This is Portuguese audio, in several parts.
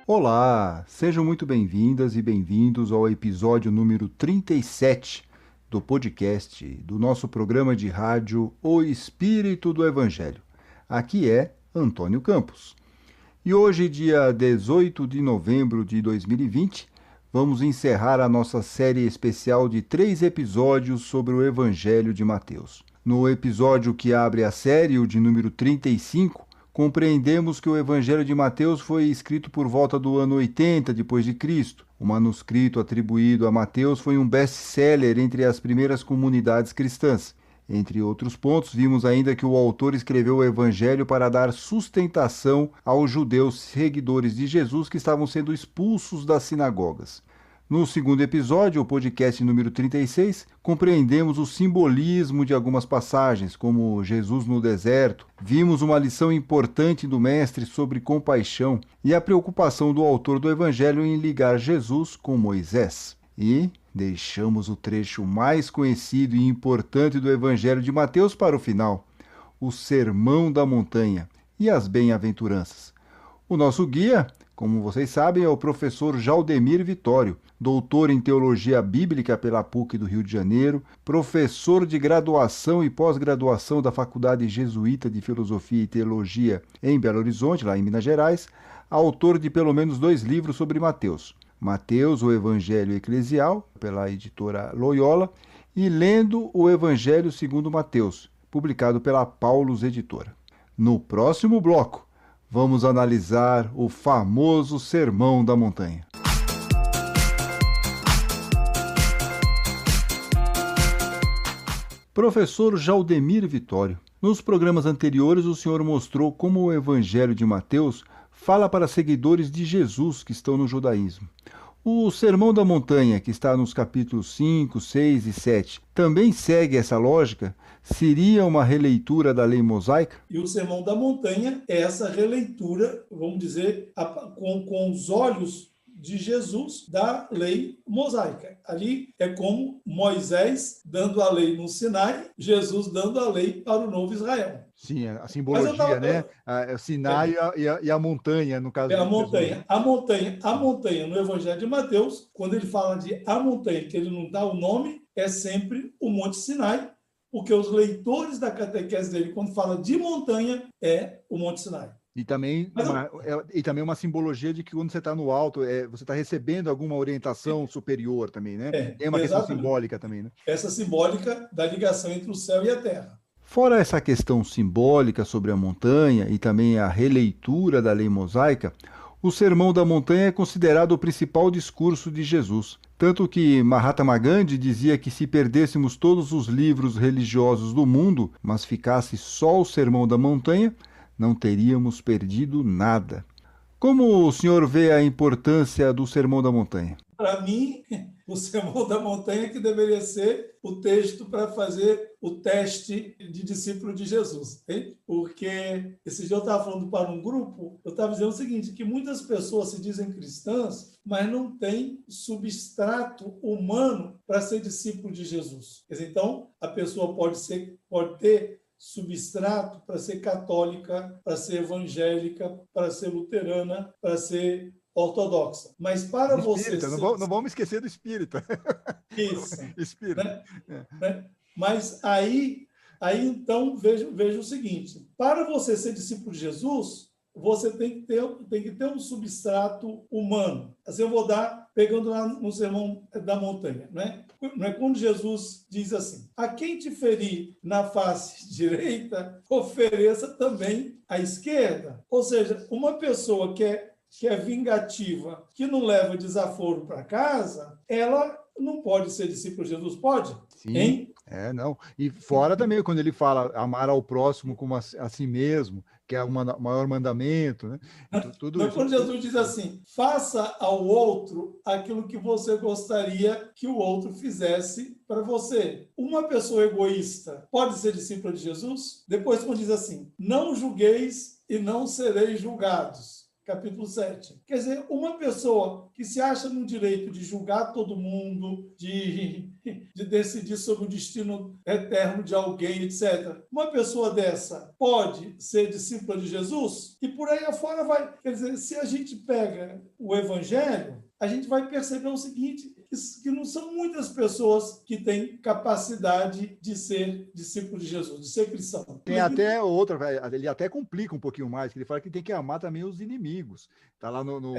Olá, sejam muito bem-vindas e bem-vindos ao episódio número 37 do podcast do nosso programa de rádio O Espírito do Evangelho. Aqui é Antônio Campos. E hoje, dia 18 de novembro de 2020, vamos encerrar a nossa série especial de 3 episódios sobre o Evangelho de Mateus. No episódio que abre a série, o de número 35, compreendemos que o Evangelho de Mateus foi escrito por volta do ano 80 depois de Cristo. O manuscrito atribuído a Mateus foi um best-seller entre as primeiras comunidades cristãs. Entre outros pontos, vimos ainda que o autor escreveu o Evangelho para dar sustentação aos judeus seguidores de Jesus que estavam sendo expulsos das sinagogas. No segundo episódio, o podcast número 36, compreendemos o simbolismo de algumas passagens, como Jesus no deserto. Vimos uma lição importante do Mestre sobre compaixão e a preocupação do autor do Evangelho em ligar Jesus com Moisés. E deixamos o trecho mais conhecido e importante do Evangelho de Mateus para o final, o Sermão da Montanha e as Bem-aventuranças. O nosso guia, como vocês sabem, é o professor Jaldemir Vitório, doutor em Teologia Bíblica pela PUC do Rio de Janeiro, professor de graduação e pós-graduação da Faculdade Jesuíta de Filosofia e Teologia em Belo Horizonte, lá em Minas Gerais, autor de pelo menos 2 livros sobre Mateus. Mateus, o Evangelho Eclesial, pela editora Loyola, e Lendo o Evangelho segundo Mateus, publicado pela Paulus Editora. No próximo bloco, vamos analisar o famoso Sermão da Montanha. Professor Jaldemir Vitório, nos programas anteriores o senhor mostrou como o Evangelho de Mateus fala para seguidores de Jesus que estão no judaísmo. O Sermão da Montanha, que está nos capítulos 5, 6 e 7, também segue essa lógica? Seria uma releitura da lei mosaica? E o Sermão da Montanha é essa releitura, vamos dizer, com os olhos de Jesus da lei mosaica. Ali é como Moisés dando a lei no Sinai, Jesus dando a lei para o novo Israel. Sim, a simbologia, né? O Sinai e a montanha, no caso de Jesus. A montanha no Evangelho de Mateus, quando ele fala de a montanha, que ele não dá o nome, é sempre o Monte Sinai, porque os leitores da catequese dele, quando fala de montanha, é o Monte Sinai. E também uma simbologia de que quando você está no alto, você está recebendo alguma orientação superior também, né? Tem uma questão simbólica também, né? Essa simbólica da ligação entre o céu e a terra. Fora essa questão simbólica sobre a montanha e também a releitura da lei mosaica, o Sermão da Montanha é considerado o principal discurso de Jesus. Tanto que Mahatma Gandhi dizia que se perdêssemos todos os livros religiosos do mundo, mas ficasse só o Sermão da Montanha, não teríamos perdido nada. Como o senhor vê a importância do Sermão da Montanha? Para mim, o Sermão da Montanha que deveria ser o texto para fazer o teste de discípulo de Jesus. Hein? Porque esse dia eu estava falando para um grupo, eu estava dizendo o seguinte, que muitas pessoas se dizem cristãs, mas não têm substrato humano para ser discípulo de Jesus. Então, a pessoa pode ter substrato para ser católica, para ser evangélica, para ser luterana, para ser ortodoxa. Mas para você... Não vamos esquecer do espírita. Isso. Espírita. Né? Mas aí então, veja o seguinte. Para você ser discípulo de Jesus, você tem que ter um substrato humano. Assim eu vou dar, pegando lá no Sermão da Montanha, né? Não é quando Jesus diz assim, a quem te ferir na face direita, ofereça também a esquerda. Ou seja, uma pessoa que é vingativa, que não leva desaforo para casa, ela não pode ser discípulo de Jesus, pode? Sim. Hein? Não. E fora também, quando ele fala amar ao próximo como a si mesmo, que é o maior mandamento, né? Tudo isso. Quando Jesus diz assim, faça ao outro aquilo que você gostaria que o outro fizesse para você. Uma pessoa egoísta pode ser discípula de Jesus? Depois, quando diz assim, não julgueis e não sereis julgados. capítulo 7. Quer dizer, uma pessoa que se acha no direito de julgar todo mundo, de decidir sobre o destino eterno de alguém, etc. Uma pessoa dessa pode ser discípula de Jesus? E por aí afora vai. Quer dizer, se a gente pega o Evangelho, a gente vai perceber o seguinte, que não são muitas pessoas que têm capacidade de ser discípulo de Jesus, de ser cristão. Tem até outra, ele até complica um pouquinho mais, que ele fala que tem que amar também os inimigos. Está lá no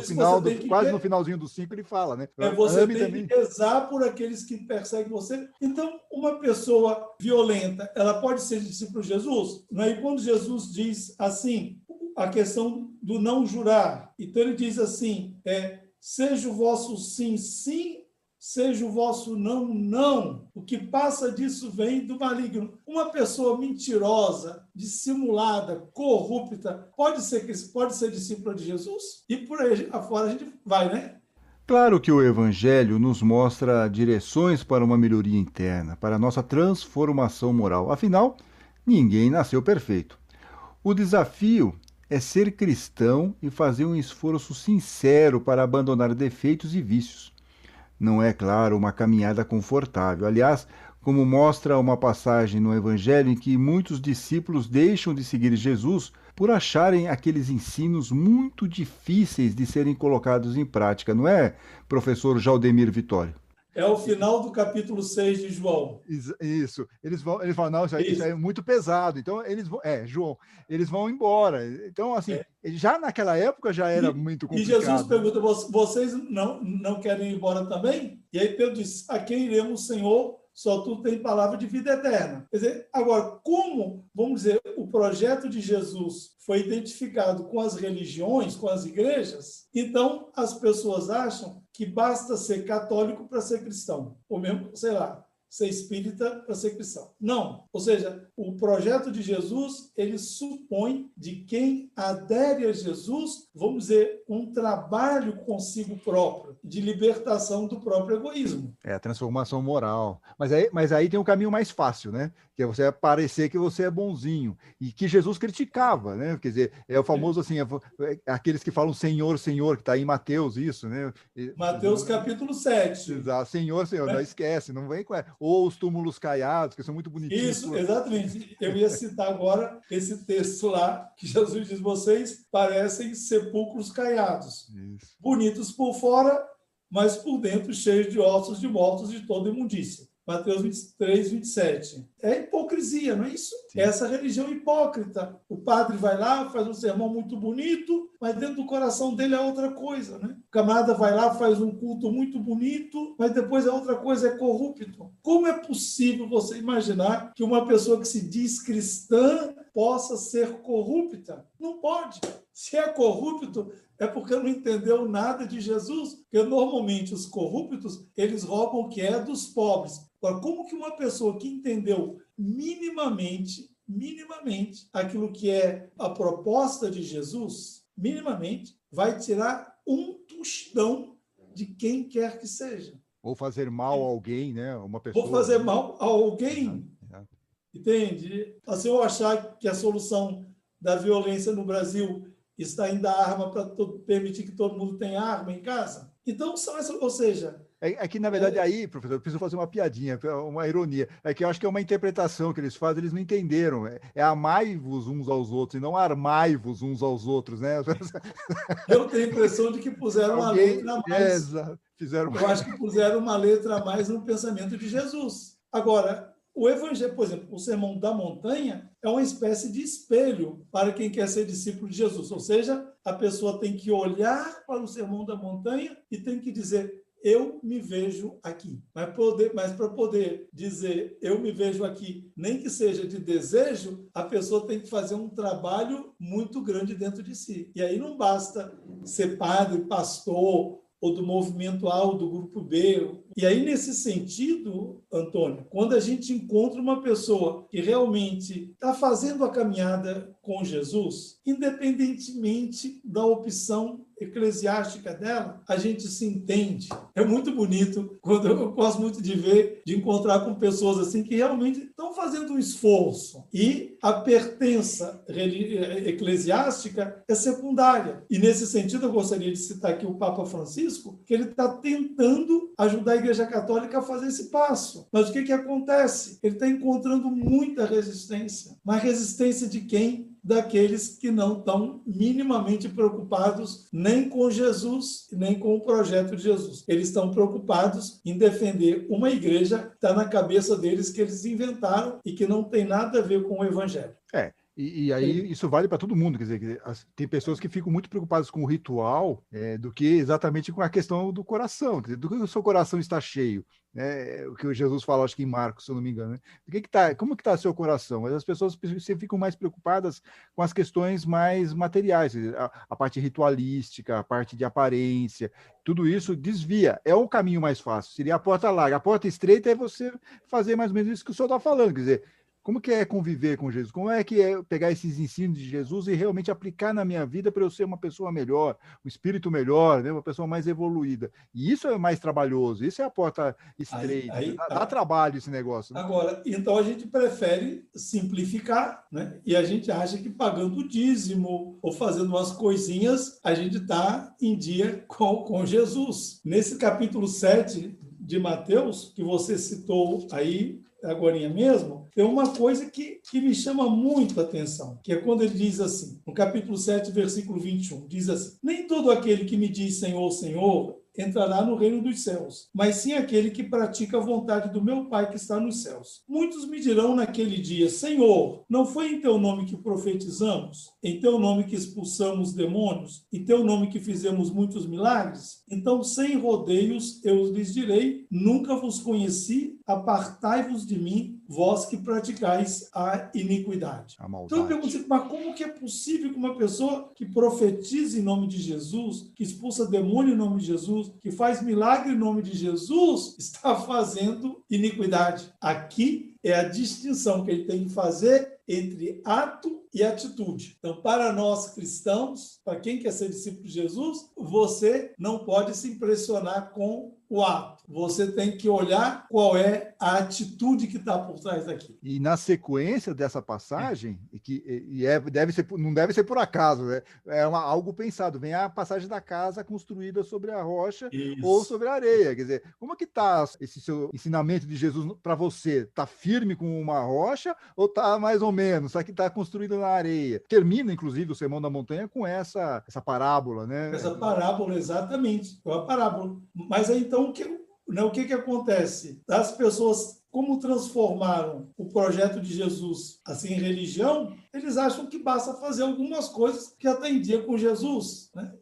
final, quase no finalzinho do 5, ele fala, né? Você tem que rezar por aqueles que perseguem você. Então, uma pessoa violenta, ela pode ser discípulo de Jesus? Não é? E quando Jesus diz assim, a questão do não jurar, então ele diz assim, seja o vosso sim, sim, seja o vosso não, não. O que passa disso vem do maligno. Uma pessoa mentirosa, dissimulada, corrupta, pode ser discípula de Jesus? E por aí afora a gente vai, né? Claro que o Evangelho nos mostra direções para uma melhoria interna, para a nossa transformação moral. Afinal, ninguém nasceu perfeito. O desafio é ser cristão e fazer um esforço sincero para abandonar defeitos e vícios. Não é, claro, uma caminhada confortável. Aliás, como mostra uma passagem no Evangelho em que muitos discípulos deixam de seguir Jesus por acharem aqueles ensinos muito difíceis de serem colocados em prática. Não é, professor Jaldemir Vitório? É o final do capítulo 6 de João. Isso. Eles falam, não, isso é muito pesado. Então, João, eles vão embora. Então, assim, já naquela época já era muito complicado. E Jesus pergunta, vocês não querem ir embora também? E aí Pedro diz, a quem iremos, Senhor? Só tu tem palavra de vida eterna. Quer dizer, agora, como, vamos dizer, o projeto de Jesus foi identificado com as religiões, com as igrejas, então as pessoas acham que basta ser católico para ser cristão. Ou mesmo, sei lá, ser espírita para ser cristão. Não. Ou seja, o projeto de Jesus, ele supõe de quem adere a Jesus, vamos dizer, um trabalho consigo próprio, de libertação do próprio egoísmo. É a transformação moral. Mas aí tem um caminho mais fácil, né? Que é você parecer que você é bonzinho. E que Jesus criticava, né? Quer dizer, é o famoso assim, aqueles que falam Senhor, Senhor, que está em Mateus, isso, né? Mateus capítulo 7. Exato. Senhor, Senhor, não esquece, não vem com... Ou os túmulos caiados, que são muito bonitinhos. Isso, exatamente. Eu ia citar agora esse texto lá, que Jesus diz, vocês parecem sepulcros caiados. Isso. Bonitos por fora, mas por dentro cheios de ossos de mortos de toda imundícia. Mateus 23, 27. É hipocrisia, não é isso? Sim. Essa religião hipócrita. O padre vai lá, faz um sermão muito bonito, mas dentro do coração dele é outra coisa, né? O camarada vai lá, faz um culto muito bonito, mas depois a outra coisa é corrupto. Como é possível você imaginar que uma pessoa que se diz cristã possa ser corrupta? Não pode. Se é corrupto, é porque não entendeu nada de Jesus. Porque normalmente os corruptos, eles roubam o que é dos pobres. Agora, como que uma pessoa que entendeu minimamente aquilo que é a proposta de Jesus, minimamente, vai tirar um tostão de quem quer que seja? Ou fazer mal a alguém, né? Uma pessoa. Ou fazer mal a alguém. Entende? Assim, eu achar que a solução da violência no Brasil está indo dar arma para permitir que todo mundo tenha arma em casa. Então, são essas, ou seja... É que, na verdade, aí, professor, eu preciso fazer uma piadinha, uma ironia. É que eu acho que é uma interpretação que eles fazem, eles não entenderam. É amai-vos uns aos outros e não armai-vos uns aos outros, né? Eu tenho a impressão de que puseram uma letra a mais. Eu acho que puseram uma letra a mais no pensamento de Jesus. Agora, o Evangelho, por exemplo, o Sermão da Montanha é uma espécie de espelho para quem quer ser discípulo de Jesus. Ou seja, a pessoa tem que olhar para o Sermão da Montanha e tem que dizer, eu me vejo aqui. Mas para poder dizer, eu me vejo aqui, nem que seja de desejo, a pessoa tem que fazer um trabalho muito grande dentro de si. E aí não basta ser padre, pastor, ou do movimento A ou do grupo B. E aí, nesse sentido, Antônio, quando a gente encontra uma pessoa que realmente está fazendo a caminhada com Jesus, independentemente da opção eclesiástica dela, a gente se entende. É muito bonito, quando eu gosto muito de encontrar com pessoas assim que realmente estão fazendo um esforço. E a pertença eclesiástica é secundária. E nesse sentido, eu gostaria de citar aqui o Papa Francisco, que ele está tentando ajudar a Igreja Católica a fazer esse passo. Mas o que acontece? Ele está encontrando muita resistência. Mas resistência de quem? Daqueles que não estão minimamente preocupados nem com Jesus, nem com o projeto de Jesus. Eles estão preocupados em defender uma igreja que está na cabeça deles, que eles inventaram e que não tem nada a ver com o Evangelho. E aí isso vale para todo mundo, quer dizer, tem pessoas que ficam muito preocupadas com o ritual do que exatamente com a questão do coração, quer dizer, do que o seu coração está cheio, né? O que Jesus fala, acho que em Marcos, se eu não me engano, né? Como que está seu coração? Mas as pessoas ficam mais preocupadas com as questões mais materiais, a parte ritualística, a parte de aparência, tudo isso desvia, é o caminho mais fácil, seria a porta larga, a porta estreita é você fazer mais ou menos isso que o senhor está falando, quer dizer, como que é conviver com Jesus? Como é que é pegar esses ensinos de Jesus e realmente aplicar na minha vida para eu ser uma pessoa melhor, um espírito melhor, né? Uma pessoa mais evoluída? E isso é mais trabalhoso, isso é a porta estreita. Dá trabalho esse negócio. Né? Agora, então a gente prefere simplificar, né? E a gente acha que pagando o dízimo ou fazendo umas coisinhas, a gente está em dia com Jesus. Nesse capítulo 7 de Mateus, que você citou aí, agorinha mesmo, tem uma coisa que me chama muito a atenção, que é quando ele diz assim, no capítulo 7, versículo 21, diz assim: nem todo aquele que me diz Senhor, Senhor, entrará no reino dos céus, mas sim aquele que pratica a vontade do meu Pai que está nos céus. Muitos me dirão naquele dia: Senhor, não foi em teu nome que profetizamos? Em teu nome que expulsamos demônios? Em teu nome que fizemos muitos milagres? Então, sem rodeios, eu lhes direi: nunca vos conheci, apartai-vos de mim, vós que praticais a iniquidade. Então eu pergunto, mas como que é possível que uma pessoa que profetiza em nome de Jesus, que expulsa demônio em nome de Jesus, que faz milagre em nome de Jesus, está fazendo iniquidade? Aqui é a distinção que ele tem que fazer entre ato e atitude. Então, para nós cristãos, para quem quer ser discípulo de Jesus, você não pode se impressionar com o ato. Você tem que olhar qual é a atitude que está por trás daquilo. E na sequência dessa passagem, não deve ser por acaso, né? Algo pensado. Vem a passagem da casa construída sobre a rocha ou sobre a areia. Quer dizer, como é que está esse seu ensinamento de Jesus para você? Está firme com uma rocha ou está mais ou menos? Será que está construído na areia? Termina, inclusive, o Sermão da Montanha com essa parábola, né? Essa parábola, exatamente. É uma parábola. Mas aí, então, o que acontece? As pessoas, como transformaram o projeto de Jesus assim em religião, eles acham que basta fazer algumas coisas que atendiam com Jesus, né?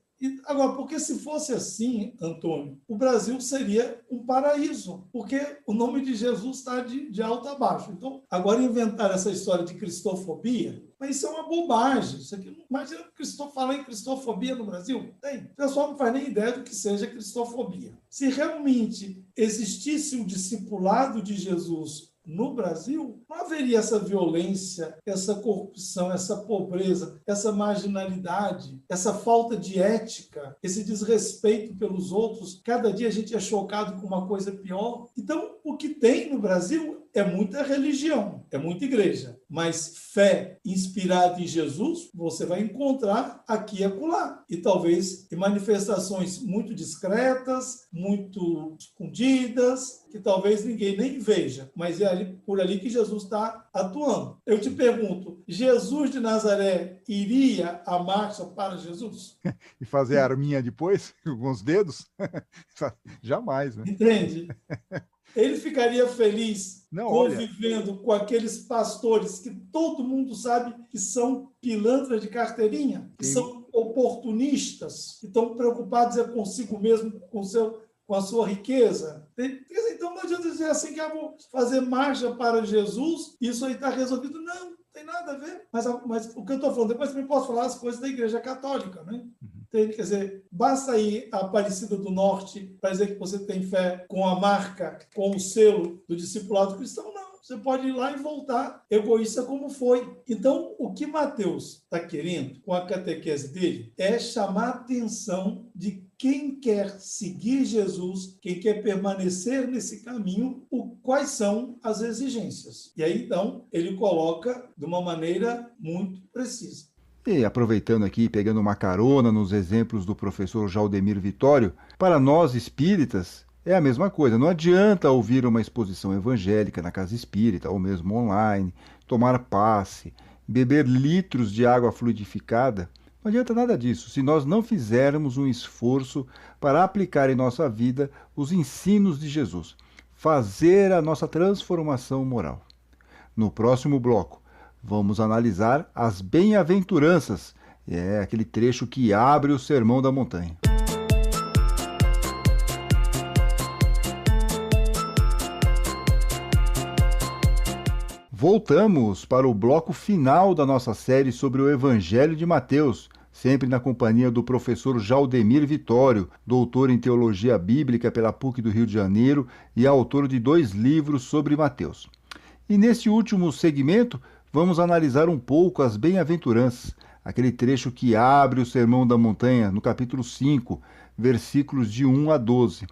Agora, porque se fosse assim, Antônio, o Brasil seria um paraíso, porque o nome de Jesus está de alto a baixo. Então, agora inventar essa história de cristofobia, mas isso é uma bobagem. Isso aqui, imagina falar em cristofobia no Brasil? Tem. O pessoal não faz nem ideia do que seja cristofobia. Se realmente existisse o discipulado de Jesus no Brasil, não haveria essa violência, essa corrupção, essa pobreza, essa marginalidade, essa falta de ética, esse desrespeito pelos outros. Cada dia a gente é chocado com uma coisa pior. Então, o que tem no Brasil é muita religião, é muita igreja, mas fé inspirada em Jesus você vai encontrar aqui e acolá. E talvez em manifestações muito discretas, muito escondidas, que talvez ninguém nem veja, mas é por ali que Jesus está atuando. Eu te pergunto, Jesus de Nazaré iria à marcha para Jesus? E fazer a arminha depois, com os dedos? Jamais, né? Entende? Ele ficaria feliz convivendo com aqueles pastores que todo mundo sabe que são pilantras de carteirinha, que são oportunistas, que estão preocupados consigo mesmo, com a sua riqueza. Então não adianta dizer assim que vou fazer marcha para Jesus, isso aí está resolvido. Não tem nada a ver. Mas o que eu estou falando, depois também posso falar as coisas da Igreja Católica, né? Quer dizer, basta ir à Aparecida do Norte para dizer que você tem fé com a marca, com o selo do discipulado cristão? Não. Você pode ir lá e voltar egoísta como foi. Então, o que Mateus está querendo com a catequese dele é chamar a atenção de quem quer seguir Jesus, quem quer permanecer nesse caminho, quais são as exigências. E aí, então, ele coloca de uma maneira muito precisa. E aproveitando aqui, pegando uma carona nos exemplos do professor Jaldemir Vitório, para nós espíritas é a mesma coisa. Não adianta ouvir uma exposição evangélica na casa espírita ou mesmo online, tomar passe, beber litros de água fluidificada. Não adianta nada disso se nós não fizermos um esforço para aplicar em nossa vida os ensinos de Jesus, fazer a nossa transformação moral. No próximo bloco, vamos analisar as bem-aventuranças, aquele trecho que abre o Sermão da Montanha. Voltamos para o bloco final da nossa série sobre o Evangelho de Mateus, sempre na companhia do professor Jaldemir Vitório, doutor em Teologia Bíblica pela PUC do Rio de Janeiro e autor de 2 livros sobre Mateus. E neste último segmento, vamos analisar um pouco as bem-aventuranças, aquele trecho que abre o Sermão da Montanha, no capítulo 5, versículos de 1 a 12.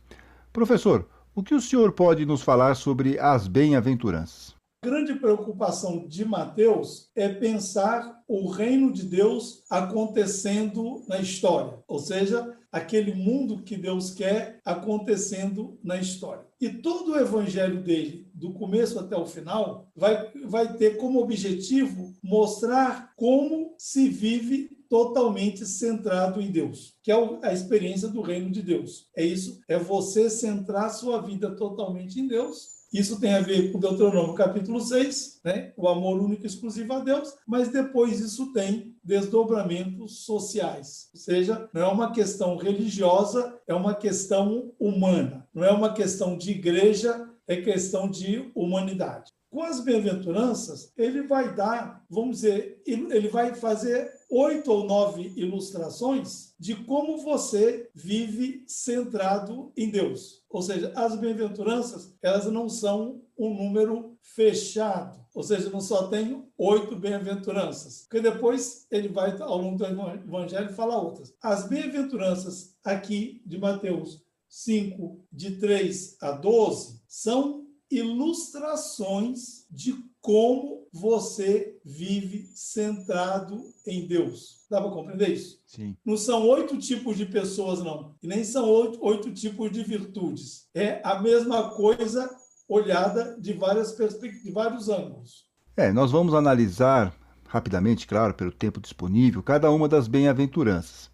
Professor, o que o senhor pode nos falar sobre as bem-aventuranças? A grande preocupação de Mateus é pensar o reino de Deus acontecendo na história, ou seja, aquele mundo que Deus quer acontecendo na história. E todo o evangelho dele, do começo até o final, vai ter como objetivo mostrar como se vive totalmente centrado em Deus, que é a experiência do reino de Deus. É isso, é você centrar sua vida totalmente em Deus. Isso tem a ver com Deuteronômio capítulo 6, né? O amor único e exclusivo a Deus, mas depois isso tem desdobramentos sociais. Ou seja, não é uma questão religiosa, é uma questão humana. Não é uma questão de igreja, é questão de humanidade. Com as bem-aventuranças, ele vai dar, vamos dizer, ele vai fazer 8 ou 9 ilustrações de como você vive centrado em Deus. Ou seja, as bem-aventuranças, elas não são um número fechado. Ou seja, não só tem 8 bem-aventuranças. Porque depois ele vai, ao longo do Evangelho, falar outras. As bem-aventuranças aqui de Mateus 5, de 3 a 12, são ilustrações de como você vive centrado em Deus. Dá para compreender isso? Sim. Não são 8 tipos de pessoas, não. E nem são 8 tipos de virtudes. É a mesma coisa olhada de várias perspectivas, de vários ângulos. Nós vamos analisar rapidamente, claro, pelo tempo disponível, cada uma das bem-aventuranças.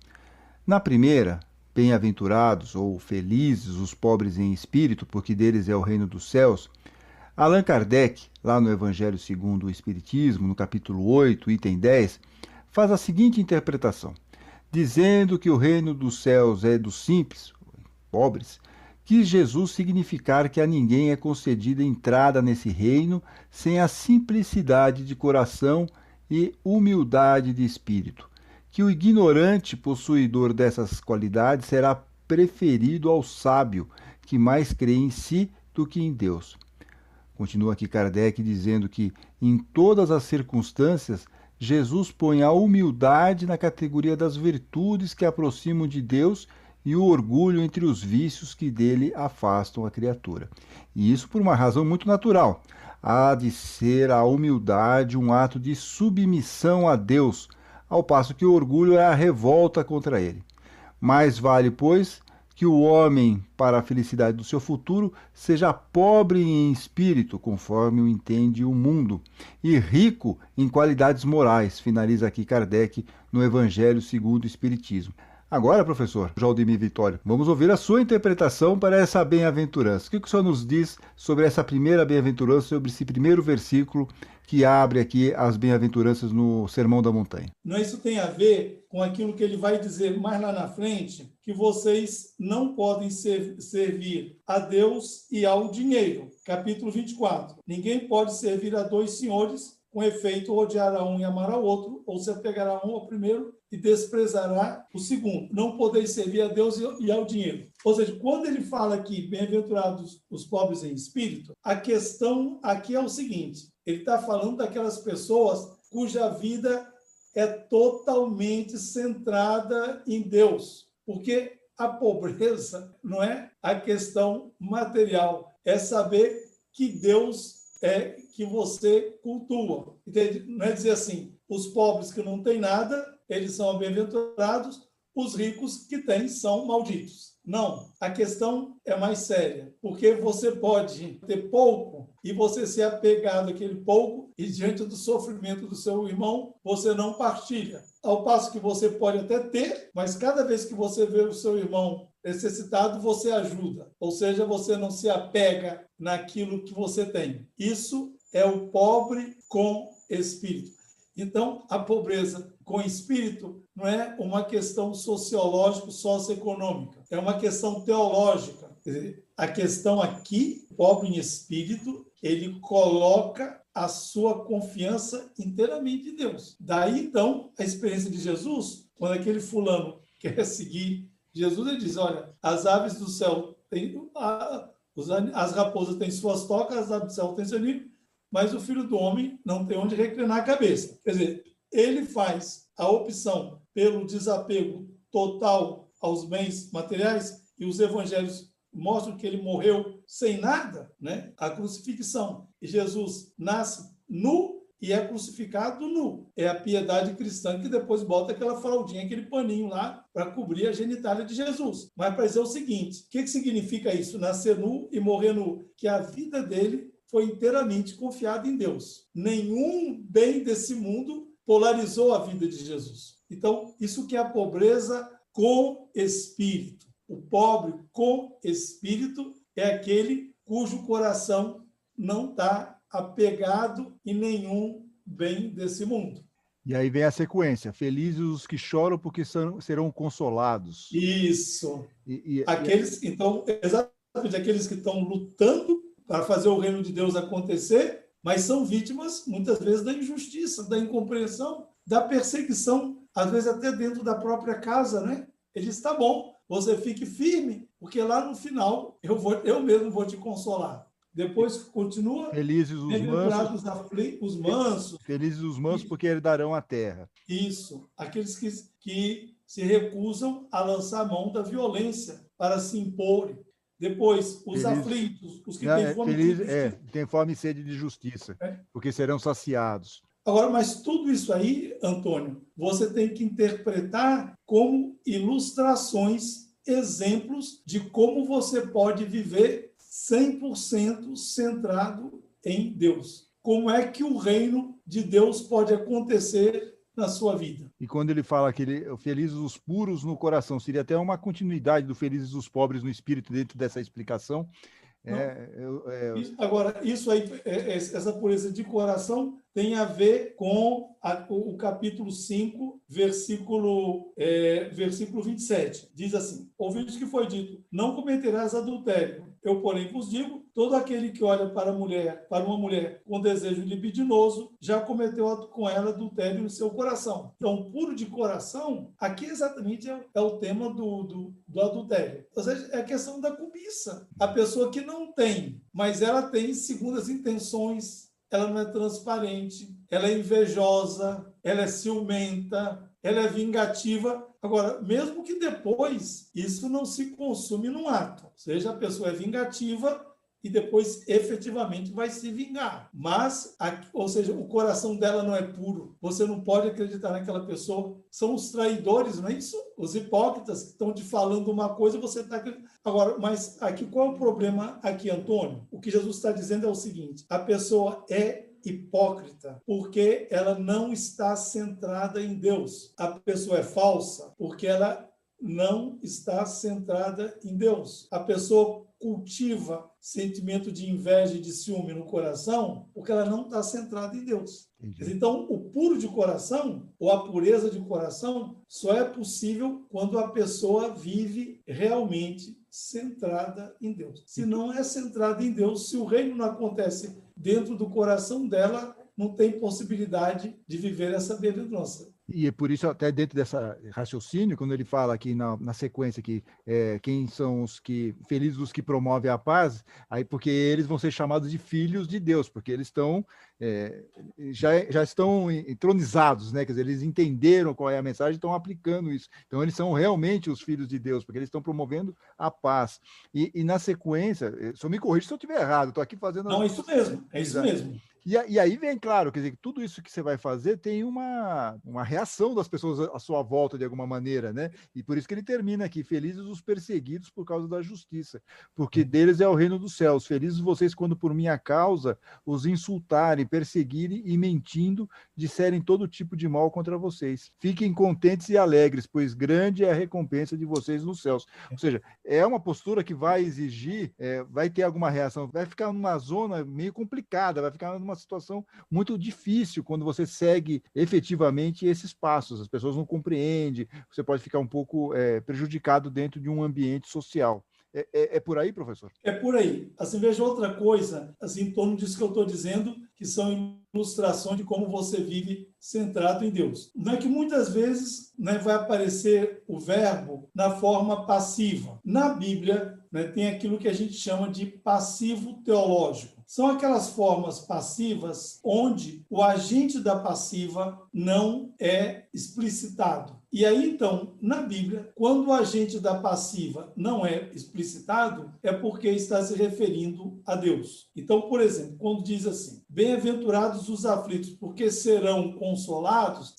Na primeira, bem-aventurados ou felizes os pobres em espírito, porque deles é o reino dos céus. Allan Kardec, lá no Evangelho segundo o Espiritismo, no capítulo 8, item 10, faz a seguinte interpretação: dizendo que o reino dos céus é dos simples, pobres, quis Jesus significar que a ninguém é concedida entrada nesse reino sem a simplicidade de coração e humildade de espírito, que o ignorante possuidor dessas qualidades será preferido ao sábio, que mais crê em si do que em Deus. Continua aqui Kardec dizendo que, em todas as circunstâncias, Jesus põe a humildade na categoria das virtudes que aproximam de Deus e o orgulho entre os vícios que dele afastam a criatura. E isso por uma razão muito natural. Há de ser a humildade um ato de submissão a Deus, ao passo que o orgulho é a revolta contra ele. Mais vale, pois, que o homem, para a felicidade do seu futuro, seja pobre em espírito, conforme o entende o mundo, e rico em qualidades morais, finaliza aqui Kardec no Evangelho segundo o Espiritismo. Agora, professor Jaldemir Vitório, vamos ouvir a sua interpretação para essa bem-aventurança. O que o senhor nos diz sobre essa primeira bem-aventurança, sobre esse primeiro versículo que abre aqui as bem-aventuranças no Sermão da Montanha? Isso tem a ver com aquilo que ele vai dizer mais lá na frente, que vocês não podem servir a Deus e ao dinheiro. Capítulo 24. Ninguém pode servir a 2 senhores, com efeito, odiar a um e amar ao outro, ou se apegar a um ao primeiro e desprezará o segundo. Não podeis servir a Deus e ao dinheiro. Ou seja, quando ele fala aqui, bem-aventurados os pobres em espírito, a questão aqui é o seguinte, ele está falando daquelas pessoas cuja vida é totalmente centrada em Deus. Porque a pobreza não é a questão material, é saber que Deus é que você cultua. Entende? Não é dizer assim, os pobres que não têm nada, eles são bem-aventurados, os ricos que têm são malditos. Não, a questão é mais séria, porque você pode ter pouco e você ser apegado àquele pouco e diante do sofrimento do seu irmão, você não partilha. Ao passo que você pode até ter, mas cada vez que você vê o seu irmão necessitado, você ajuda. Ou seja, você não se apega naquilo que você tem. Isso é o pobre com espírito. Então, a pobreza com espírito não é uma questão sociológica, socioeconômica, é uma questão teológica. Quer dizer, a questão aqui, pobre em espírito, ele coloca a sua confiança inteiramente em Deus. Daí, então, a experiência de Jesus, quando aquele fulano quer seguir Jesus, ele diz, olha, as aves do céu têm, as raposas têm suas tocas, as aves do céu têm seu ninho, mas o filho do homem não tem onde reclinar a cabeça. Quer dizer, ele faz a opção pelo desapego total aos bens materiais e os evangelhos mostram que ele morreu sem nada, né? A crucifixão. E Jesus nasce nu e é crucificado nu. É a piedade cristã que depois bota aquela fraldinha, aquele paninho lá para cobrir a genitália de Jesus. Mas para dizer o seguinte, o que significa isso? Nascer nu e morrer nu? Que a vida dele foi inteiramente confiada em Deus. Nenhum bem desse mundo polarizou a vida de Jesus. Então, isso que é a pobreza com espírito. O pobre com espírito é aquele cujo coração não está apegado em nenhum bem desse mundo. E aí vem a sequência. Felizes os que choram porque serão consolados. Isso. Então, exatamente aqueles que estão lutando para fazer o reino de Deus acontecer, mas são vítimas, muitas vezes, da injustiça, da incompreensão, da perseguição, às vezes até dentro da própria casa, né? Ele diz, tá bom, você fique firme, porque lá no final eu mesmo vou te consolar. Depois continua. Felizes os mansos. Os mansos. Felizes os mansos, porque herdarão a terra. Isso. Aqueles que se recusam a lançar a mão da violência para se imporem. Depois, os aflitos, os que têm fome de justiça. Tem fome e sede de justiça, porque serão saciados. Agora, mas tudo isso aí, Antônio, você tem que interpretar como ilustrações, exemplos de como você pode viver 100% centrado em Deus. Como é que o reino de Deus pode acontecer na sua vida? E quando ele fala que felizes os puros no coração, seria até uma continuidade do felizes os pobres no espírito dentro dessa explicação. Agora, isso aí, essa pureza de coração tem a ver com o capítulo 5, versículo 27. Diz assim, ouviste que foi dito, não cometerás adultério. Eu, porém, vos digo, todo aquele que olha para uma mulher com desejo libidinoso, já cometeu com ela adultério no seu coração. Então, puro de coração, aqui exatamente é o tema do adultério. Ou seja, é a questão da cobiça. A pessoa que não tem, mas ela tem segundas intenções, ela não é transparente, ela é invejosa, ela é ciumenta, ela é vingativa. Agora, mesmo que depois isso não se consume num ato, ou seja, a pessoa é vingativa e depois efetivamente vai se vingar. Mas, ou seja, o coração dela não é puro. Você não pode acreditar naquela pessoa. São os traidores, não é isso? Os hipócritas que estão te falando uma coisa e você está acreditando. Agora, mas aqui qual é o problema aqui, Antônio? O que Jesus está dizendo é o seguinte, a pessoa é hipócrita porque ela não está centrada em Deus. A pessoa é falsa porque ela não está centrada em Deus. A pessoa cultiva sentimento de inveja e de ciúme no coração porque ela não está centrada em Deus. Entendi. Então, o puro de coração, ou a pureza de coração, só é possível quando a pessoa vive realmente centrada em Deus. Se não é centrada em Deus, se o reino não acontece dentro do coração dela, não tem possibilidade de viver essa bem-aventurança. E é por isso, até dentro dessa raciocínio, quando ele fala aqui na sequência que quem são os que, felizes os que promovem a paz, aí porque eles vão ser chamados de filhos de Deus, porque eles estão, já estão entronizados, né? Quer dizer, eles entenderam qual é a mensagem e estão aplicando isso. Então, eles são realmente os filhos de Deus, porque eles estão promovendo a paz. E na sequência, só me corrija se eu estiver errado, estou aqui fazendo... Não, é isso mesmo, é isso mesmo. E aí vem, claro, quer dizer, que tudo isso que você vai fazer tem uma reação das pessoas à sua volta, de alguma maneira, né? E por isso que ele termina aqui, felizes os perseguidos por causa da justiça, porque deles é o reino dos céus. Felizes vocês quando por minha causa os insultarem, perseguirem e mentindo, disserem todo tipo de mal contra vocês. Fiquem contentes e alegres, pois grande é a recompensa de vocês nos céus. Ou seja, é uma postura que vai exigir, vai ter alguma reação, vai ficar numa zona meio complicada, vai ficar numa situação muito difícil quando você segue efetivamente esses passos. As pessoas não compreendem, você pode ficar um pouco prejudicado dentro de um ambiente social. É por aí, professor? É por aí. Assim, veja outra coisa, assim, em torno disso que eu estou dizendo, que são ilustrações de como você vive centrado em Deus. Não é que muitas vezes, né, vai aparecer o verbo na forma passiva. Na Bíblia, né, tem aquilo que a gente chama de passivo teológico. São aquelas formas passivas onde o agente da passiva não é explicitado. E aí, então, na Bíblia, quando o agente da passiva não é explicitado, é porque está se referindo a Deus. Então, por exemplo, quando diz assim, bem-aventurados os aflitos, porque serão consolados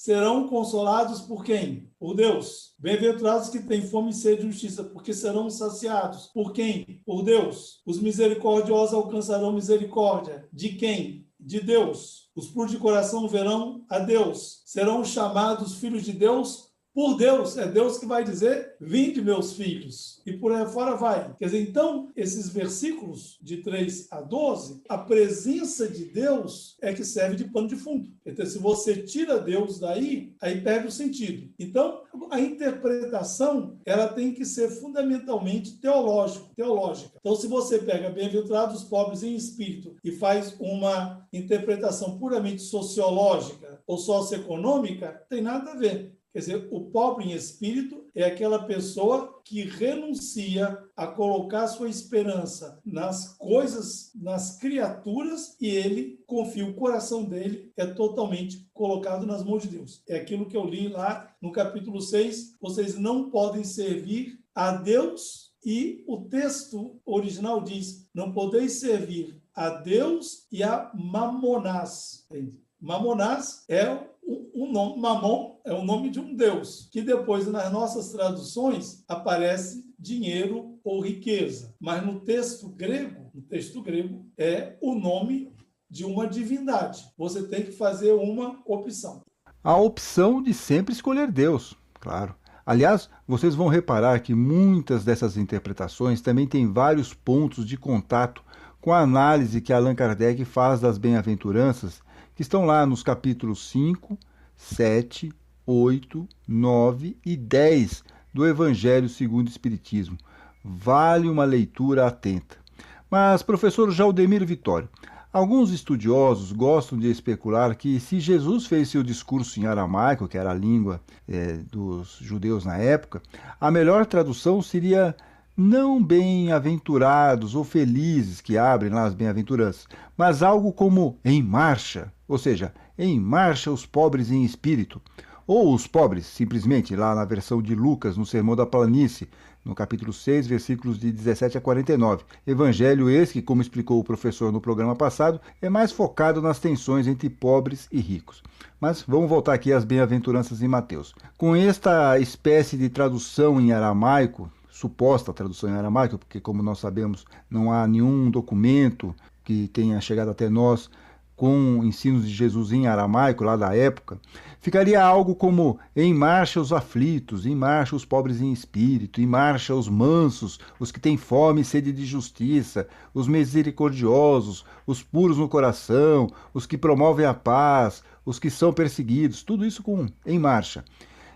por quem? Por Deus. Bem-aventurados que têm fome e sede de justiça, porque serão saciados. Por quem? Por Deus. Os misericordiosos alcançarão misericórdia. De quem? De Deus. Os puros de coração verão a Deus. Serão chamados filhos de Deus por Deus. É Deus que vai dizer, vinde meus filhos. E por aí fora vai. Quer dizer, então, esses versículos de 3 a 12, a presença de Deus é que serve de pano de fundo. Então, se você tira Deus daí, aí perde o sentido. Então, a interpretação, ela tem que ser fundamentalmente teológica. Então, se você pega bem-aventurados os pobres em espírito e faz uma interpretação puramente sociológica ou socioeconômica, tem nada a ver. Quer dizer, o pobre em espírito é aquela pessoa que renuncia a colocar sua esperança nas coisas, nas criaturas, e ele confia, o coração dele é totalmente colocado nas mãos de Deus. É aquilo que eu li lá no capítulo 6, vocês não podem servir a Deus, e o texto original diz, não podeis servir a Deus e a Mamonás. Mamonás é o nome, Mamon é o nome de um deus, que depois nas nossas traduções aparece dinheiro ou riqueza. Mas no texto grego é o nome de uma divindade. Você tem que fazer uma opção. A opção de sempre escolher Deus, claro. Aliás, vocês vão reparar que muitas dessas interpretações também têm vários pontos de contato com a análise que Allan Kardec faz das bem-aventuranças, que estão lá nos capítulos 5, 7, 8, 9 e 10 do Evangelho segundo o Espiritismo. Vale uma leitura atenta. Mas, professor Jaldemiro Vitório, alguns estudiosos gostam de especular que se Jesus fez seu discurso em aramaico, que era a língua dos judeus na época, a melhor tradução seria não bem-aventurados ou felizes, que abrem lá as bem-aventuranças, mas algo como em marcha, ou seja, em marcha os pobres em espírito, ou os pobres, simplesmente, lá na versão de Lucas, no Sermão da Planície, no capítulo 6, versículos de 17 a 49. Evangelho esse que, como explicou o professor no programa passado, é mais focado nas tensões entre pobres e ricos. Mas vamos voltar aqui às bem-aventuranças em Mateus. Com esta espécie de tradução em aramaico, suposta tradução em aramaico, porque, como nós sabemos, não há nenhum documento que tenha chegado até nós com ensinos de Jesus em aramaico, lá da época, ficaria algo como: em marcha os aflitos, em marcha os pobres em espírito, em marcha os mansos, os que têm fome e sede de justiça, os misericordiosos, os puros no coração, os que promovem a paz, os que são perseguidos, tudo isso com em marcha.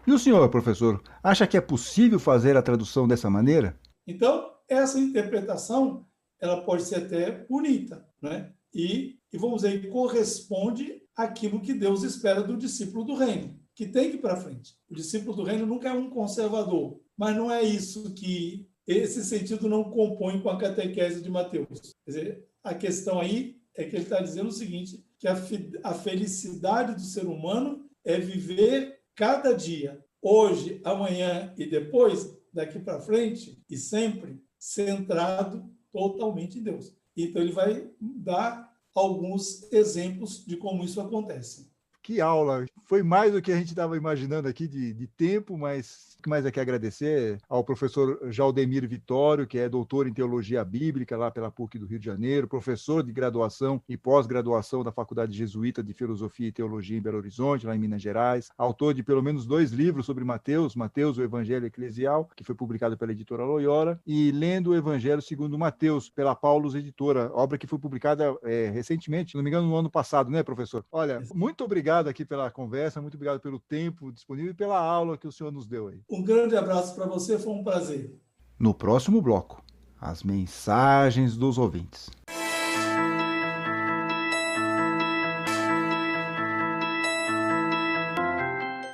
E o senhor, professor, acha que é possível fazer a tradução dessa maneira? Então, essa interpretação, ela pode ser até bonita, né? E vamos dizer, corresponde àquilo que Deus espera do discípulo do reino. que tem que ir para frente. O discípulo do reino nunca é um conservador, mas não é isso que esse sentido não compõe com a catequese de Mateus. Quer dizer, a questão aí é que ele está dizendo o seguinte, que a felicidade do ser humano é viver cada dia, hoje, amanhã e depois, daqui para frente e sempre, centrado totalmente em Deus. Então ele vai dar alguns exemplos de como isso acontece. Que aula! Foi mais do que a gente estava imaginando aqui de tempo, mas o que mais é que agradecer ao professor Jaldemir Vitório, que é doutor em Teologia Bíblica lá pela PUC do Rio de Janeiro, professor de graduação e pós-graduação da Faculdade Jesuíta de Filosofia e Teologia em Belo Horizonte, lá em Minas Gerais, autor de pelo menos 2 livros sobre Mateus, o Evangelho Eclesial, que foi publicado pela editora Loyola, e Lendo o Evangelho segundo Mateus, pela Paulus Editora, obra que foi publicada recentemente, se não me engano, no ano passado, né, professor? Olha, muito obrigado aqui pela conversa, muito obrigado pelo tempo disponível e pela aula que o senhor nos deu aí. Um grande abraço para você, foi um prazer. No próximo bloco, as mensagens dos ouvintes.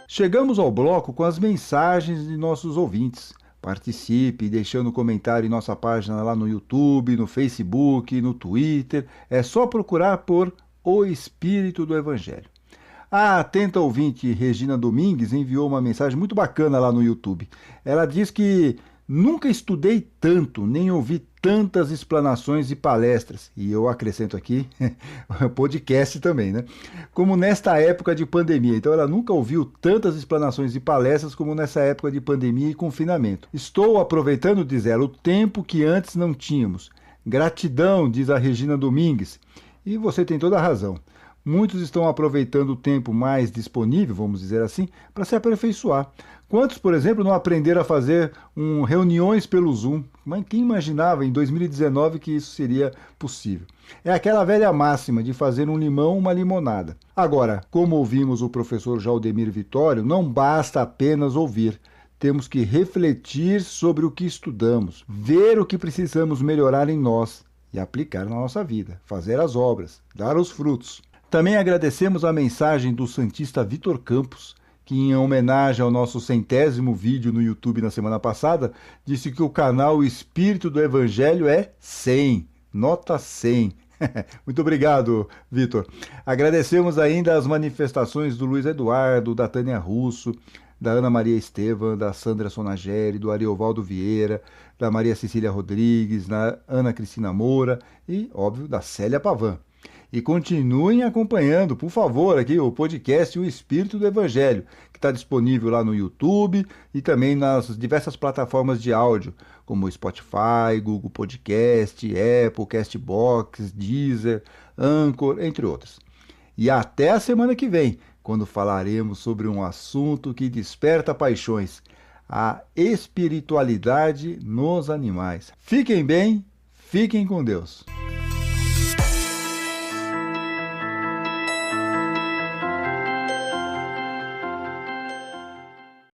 Chegamos ao bloco com as mensagens de nossos ouvintes. Participe deixando um comentário em nossa página lá no YouTube, no Facebook, no Twitter. É só procurar por O Espírito do Evangelho. A atenta ouvinte Regina Domingues enviou uma mensagem muito bacana lá no YouTube. Ela diz que nunca estudei tanto, nem ouvi tantas explanações e palestras, e eu acrescento aqui, podcast também, né? Como nesta época de pandemia. Então ela nunca ouviu tantas explanações e palestras como nessa época de pandemia e confinamento. Estou aproveitando, diz ela, o tempo que antes não tínhamos. Gratidão, diz a Regina Domingues. E você tem toda a razão. Muitos estão aproveitando o tempo mais disponível, vamos dizer assim, para se aperfeiçoar. Quantos, por exemplo, não aprenderam a fazer reuniões pelo Zoom? Mas quem imaginava em 2019 que isso seria possível? É aquela velha máxima de fazer um limão uma limonada. Agora, como ouvimos o professor Jaldemir Vitório, não basta apenas ouvir. Temos que refletir sobre o que estudamos, ver o que precisamos melhorar em nós e aplicar na nossa vida, fazer as obras, dar os frutos. Também agradecemos a mensagem do santista Vitor Campos, que em homenagem ao nosso 100º vídeo no YouTube na semana passada, disse que o canal Espírito do Evangelho é 100, nota 100. Muito obrigado, Vitor. Agradecemos ainda as manifestações do Luiz Eduardo, da Tânia Russo, da Ana Maria Estevam, da Sandra Sonageri, do Ariovaldo Vieira, da Maria Cecília Rodrigues, da Ana Cristina Moura e, óbvio, da Célia Pavan. E continuem acompanhando, por favor, aqui o podcast O Espírito do Evangelho, que está disponível lá no YouTube e também nas diversas plataformas de áudio, como Spotify, Google Podcast, Apple, Castbox, Deezer, Anchor, entre outras. E até a semana que vem, quando falaremos sobre um assunto que desperta paixões, a espiritualidade nos animais. Fiquem bem, fiquem com Deus.